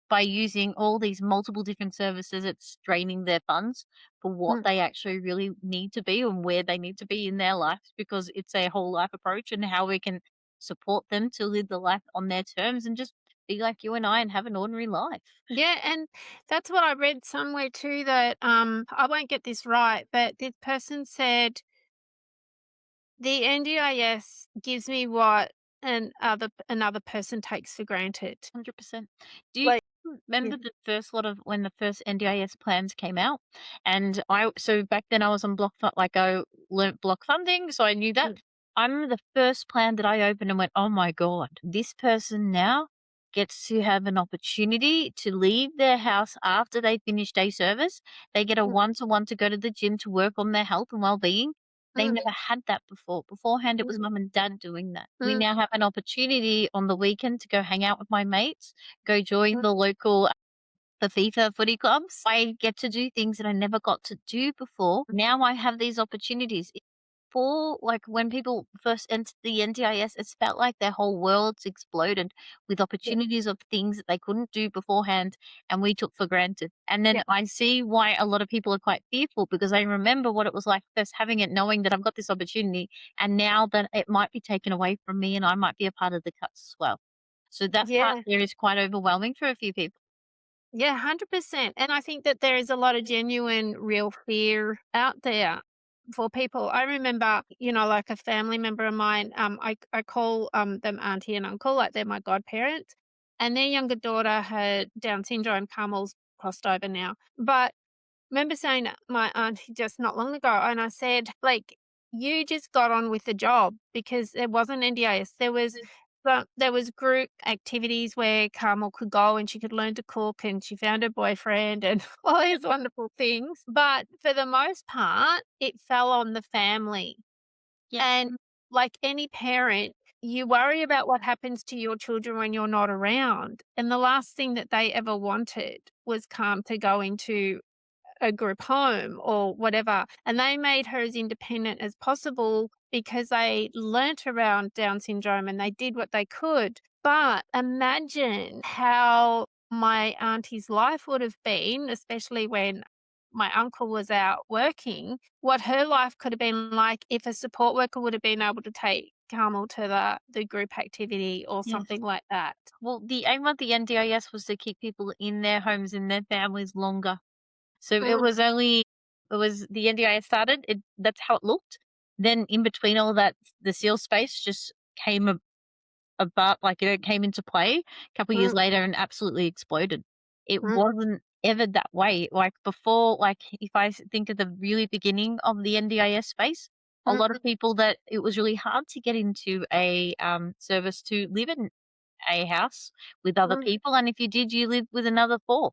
by using all these multiple different services, it's draining their funds for what Mm. they actually really need to be and where they need to be in their lives because it's a whole life approach and how we can support them to live the life on their terms and just be like you and I and have an ordinary life. Yeah, and that's what I read somewhere too, that, I won't get this right, but this person said, "The NDIS gives me what another person takes for granted." 100%. Do you Like, yeah. remember the first lot of when the first NDIS plans came out? And so back then I was on like I learnt block funding, so I knew that. Mm, I remember the first plan that I opened and went, "Oh my god, this person now gets to have an opportunity to leave their house after they finish day service. They get a mm, one-to-one to go to the gym to work on their health and well-being. They mm, never had that before. Beforehand, it was mm, mum and dad doing that. We mm, now have an opportunity on the weekend to go hang out with my mates, go join mm. the local FIFA footy clubs. I get to do things that I never got to do before. Now I have these opportunities. before, like, when people first entered the NDIS, it's felt like their whole worlds exploded with Yeah. opportunities of things that they couldn't do beforehand and we took for granted. And then Yeah. I see why a lot of people are quite fearful because I remember what it was like first having it, knowing that I've got this opportunity, and now that it might be taken away from me and I might be a part of the cuts as well. So that part Yeah. there is quite overwhelming for a few people. Yeah, 100%. And I think that there is a lot of genuine, real fear out there for people. I remember, like a family member of mine, I call them auntie and uncle, like they're my godparents, and their younger daughter had Down syndrome. Carmel's crossed over now. But remember saying to my auntie just not long ago, and I said, like, "You just got on with the job," because there wasn't NDIS. There was group activities where Carmel could go and she could learn to cook, and she found her boyfriend and all these wonderful things. But for the most part, it fell on the family. Yeah. And like any parent, you worry about what happens to your children when you're not around. And the last thing that they ever wanted was Calm to go into a group home or whatever. And they made her as independent as possible because they learnt around Down syndrome and they did what they could. But imagine how my auntie's life would have been, especially when my uncle was out working, what her life could have been like if a support worker would have been able to take Carmel to the group activity or Yes. something like that. Well, the aim of the NDIS was to keep people in their homes, in their families longer. So Mm, it was the NDIS started, that's how it looked. Then in between all that, the seal space just came about, like, it came into play a couple years mm, later and absolutely exploded. It mm, wasn't ever that way. Like, before, like, if think of the really beginning of the NDIS space, a mm, lot of people that it was really hard to get into a, service to live in a house with other mm, people, and if you did, you lived with another 4.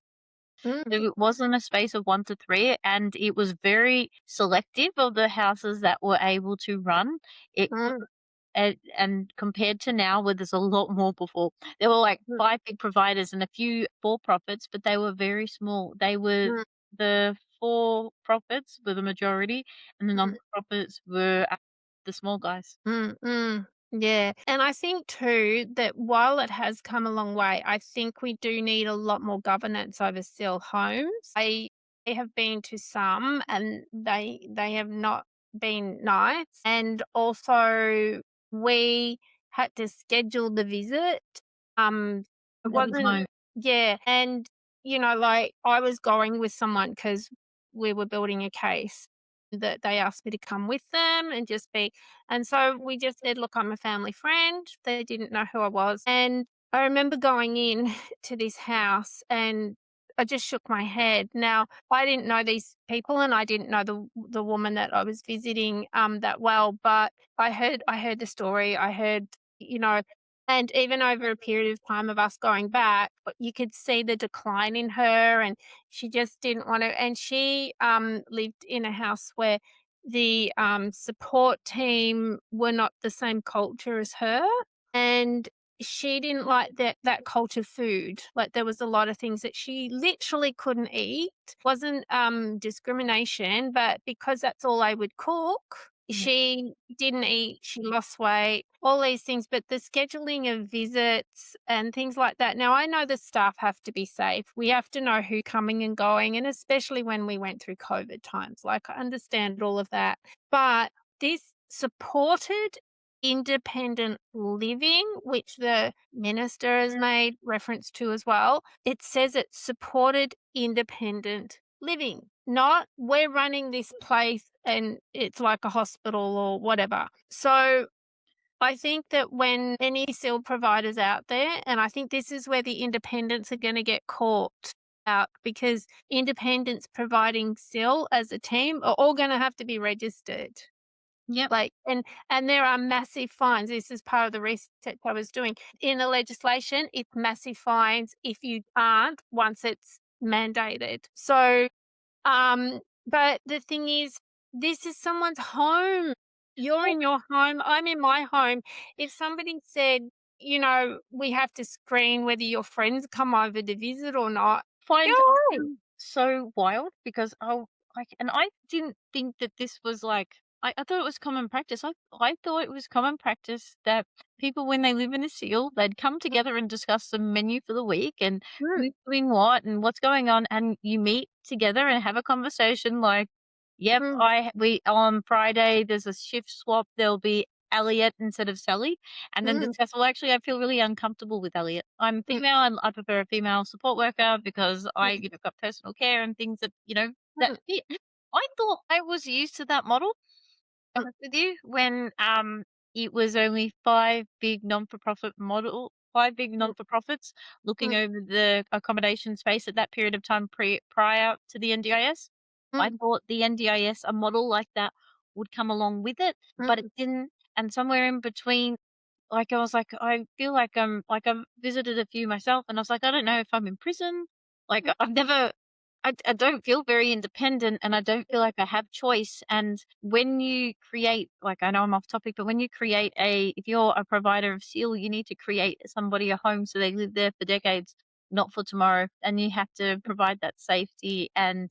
mm, So it wasn't a space of 1 to 3, and it was very selective of the houses that were able to run. It mm, and compared to now where there's a lot more before. There were like mm, 5 big providers and a few for-profits, but they were very small. They were mm. the for-profits were the majority, and the Mm, non-profits were, the small guys. mm, mm. Yeah, and I think too that while it has come a long way, I think we do need a lot more governance over still homes. I have been to some and they have not been nice. And also we had to schedule the visit. It That was wasn't my yeah, and like I was going with someone because we were building a case that they asked me to come with them and just be and so we just said, "Look, I'm a family friend." They didn't know who I was, and I remember going in to this house and I just shook my head. Now, I didn't know these people and I didn't know the woman that I was visiting, that well, but I heard the story. I heard, you know and even over a period of time of us going back, but you could see the decline in her and she just didn't want to and she, lived in a house where the, support team were not the same culture as her, and she didn't like that culture food. Like, there was a lot of things that she literally couldn't eat. Wasn't, discrimination, but because that's all I would cook, yeah. she didn't eat, she lost weight, all these things, but the scheduling of visits and things like that. Now, I know the staff have to be safe. We have to know who coming and going, and especially when we went through COVID times. Like, I understand all of that. But this supported independent living, which the minister has made reference to as well, it says it's supported independent living, not we're running this place and it's like a hospital or whatever. So I think that when any SIL providers out there, and I think this is where the independents are going to get caught out because independents providing SIL as a team are all going to have to be registered. Yep. Like, and there are massive fines. This is part of the research I was doing. In the legislation, it's massive fines if you aren't once it's mandated. So, but the thing is, this is someone's home. You're Well, in your home. I'm in my home. If somebody said, we have to screen whether your friends come over to visit or not, go find away. so wild because I like, and I didn't think that this was like I thought it was common practice. I thought it was common practice that people, when they live in a seal, they'd come Mm, together and discuss the menu for the week and mm, who's doing what and what's going on, and you meet together and have a conversation like, "Yep, mm, I we on Friday there's a shift swap. There'll be Elliot instead of Sally," and then mm, discuss. Well, actually, I feel really uncomfortable with Elliot. I'm mm, female, and I prefer a female support worker because I, mm, got personal care and things that that mm, fit. I thought I was used to that model mm, honest with you, when, it was only 5 big mm, non-for-profits looking mm, over the accommodation space at that period of time prior to the NDIS. I mm, thought the NDIS, a model like that, would come along with it, but it mm, didn't, and somewhere in between, I was like, I feel like I've visited a few myself, and I was like, I don't know if I'm in prison. Like, mm, I've never I don't feel very independent, and I don't feel like I have choice, and when you create, like, I know I'm off topic, but when you create if you're a provider of seal, you need to create somebody a home so they live there for decades, not for tomorrow, and you have to provide that safety and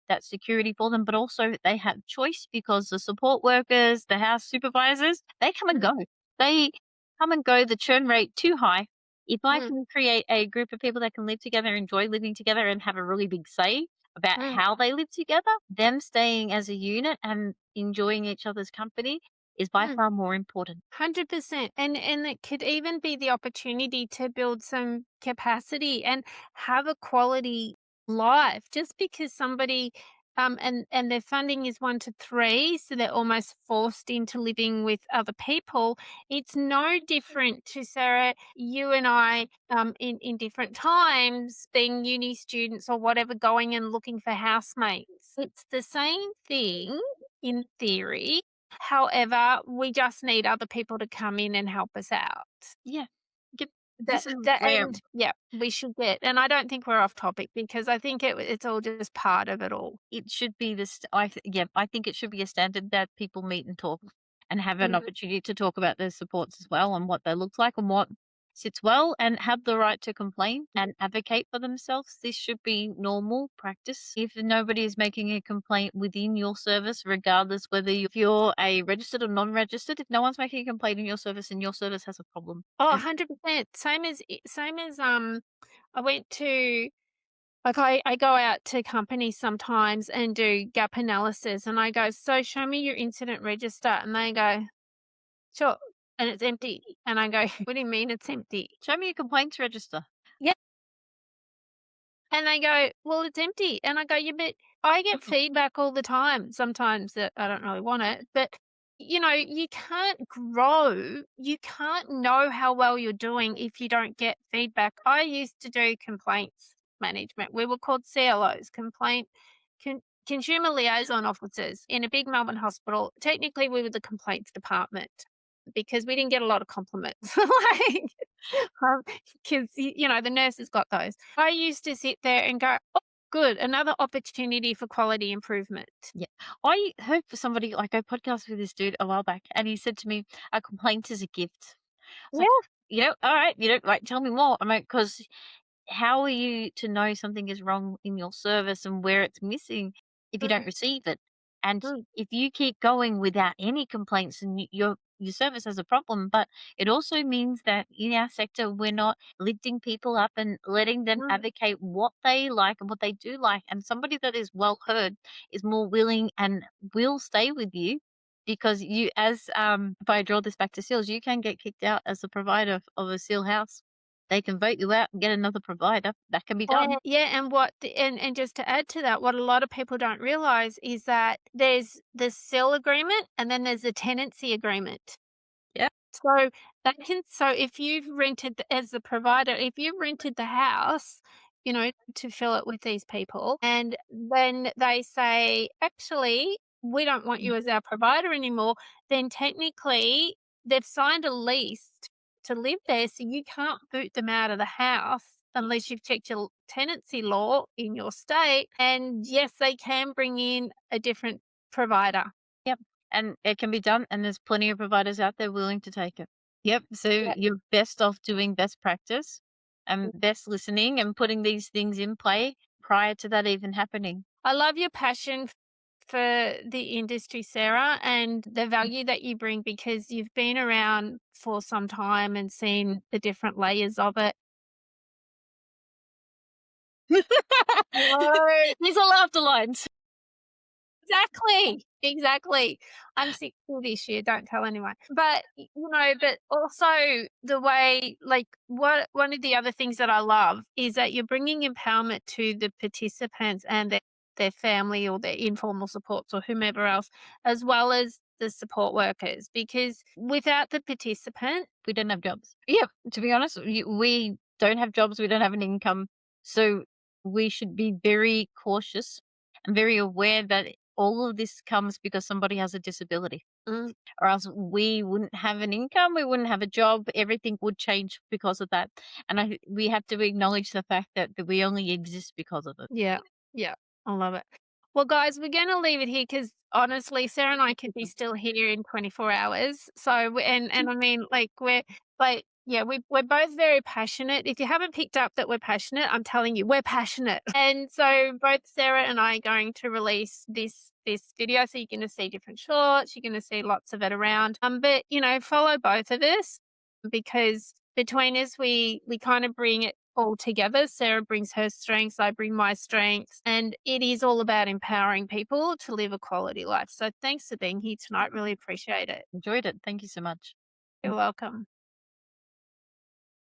that security for them, but also they have choice because the support workers, the house supervisors, they come and mm, go. They come and go, the churn rate too high. If I mm, can create a group of people that can live together, enjoy living together, and have a really big say about mm. how they live together, them staying as a unit and enjoying each other's company is by Mm, far more important. 100%. And it could even be the opportunity to build some capacity and have a quality life. Just because somebody and their funding is 1 to 3, so they're almost forced into living with other people. It's no different to Sarah, you and I, in different times, being uni students or whatever, going and looking for housemates. It's the same thing in theory. However, we just need other people to come in and help us out. Yeah. Yep. That This is that where and yeah, we should get and I don't think we're off topic because I think it's all just part of it all. it should be this. Yeah, I think it should be a standard that people meet and talk and have an Mm, opportunity to talk about their supports as well and what they look like and what sits well and have the right to complain and advocate for themselves. This should be normal practice. If nobody is making a complaint within your service, regardless whether if you're a registered or non-registered, if no one's making a complaint in your service and your service has a problem. oh, And 100%. Same as, I went to like, I go out to companies sometimes and do gap analysis, and I go, "So show me your incident register," and they go, "Sure," and it's empty, and I go, "What do you mean it's empty?" show me your complaints register. "Yeah." And they go, "Well, it's empty." And I go, "Yeah, but I get feedback all the time, sometimes that I don't really want it." But, you can't grow, you can't know how well you're doing if you don't get feedback. I used to do complaints management. We were called CLOs, consumer liaison officers in a big Melbourne hospital. Technically, we were the complaints department because we didn't get a lot of compliments. Like, um, 'cause, the nurses got those. I used to sit there and go, "Oh, good, another opportunity for quality improvement." Yeah. I heard for somebody like I podcast with this dude a while back, and he said to me, "A complaint is a gift." It's like, Yeah. all right, like, tell me more. I mean, because how are you to know something is wrong in your service and where it's missing if you don't Mm, receive it? And mm, if you keep going without any complaints, and your service has a problem, but it also means that in our sector we're not lifting people up and letting them mm. advocate what they like and what they do like. And somebody that is well heard is more willing and will stay with you because you, as if I draw this back to seals, you can get kicked out as a provider of a seal house. They can vote you out and get another provider. That can be done. Yeah, and what the and just to add to that, what a lot of people don't realize is that there's the sell agreement and then there's the tenancy agreement. Yeah. So if you've rented as the provider, if you've rented the house, to fill it with these people, and then they say, "Actually, we don't want Mm. you as our provider anymore," then technically they've signed a lease to live there, so you can't boot them out of the house unless you've checked your tenancy law in your state. And yes, they can bring in a different provider. Yep. And it can be done, and there's plenty of providers out there willing to take it. Yep. So Yeah. you're best off doing best practice and best listening and putting these things in play prior to that even happening. I love your passion for the industry, Sarah, and the value that you bring because you've been around for some time and seen the different layers of it. No. These are laughter lines. Exactly, exactly. I'm 60 this year, don't tell anyone. But, but also the way like, what one of the other things that I love is that you're bringing empowerment to the participants and their family or their informal supports or whomever else, as well as the support workers, because without the participant. We don't have jobs. Yeah, to be honest, we don't have jobs, we don't have an income, so we should be very cautious and very aware that all of this comes because somebody has a disability, Mm, or else we wouldn't have an income, we wouldn't have a job, everything would change because of that, and we have to acknowledge the fact that we only exist because of it. yeah, yeah, I love it. Well, guys, we're gonna leave it here because honestly, Sarah and I could be still here in 24 hours. So, and I mean, like, we're like, yeah, we're both very passionate. If you haven't picked up that we're passionate, I'm telling you, we're passionate. And so, both Sarah and I are going to release this video, so you're gonna see different shorts. You're gonna see lots of it around. But follow both of us because between us, we kind of bring it all together. Sarah brings her strengths, I bring my strengths, and it is all about empowering people to live a quality life. So thanks for being here tonight. Really appreciate it. Enjoyed it. Thank you so much. You're welcome.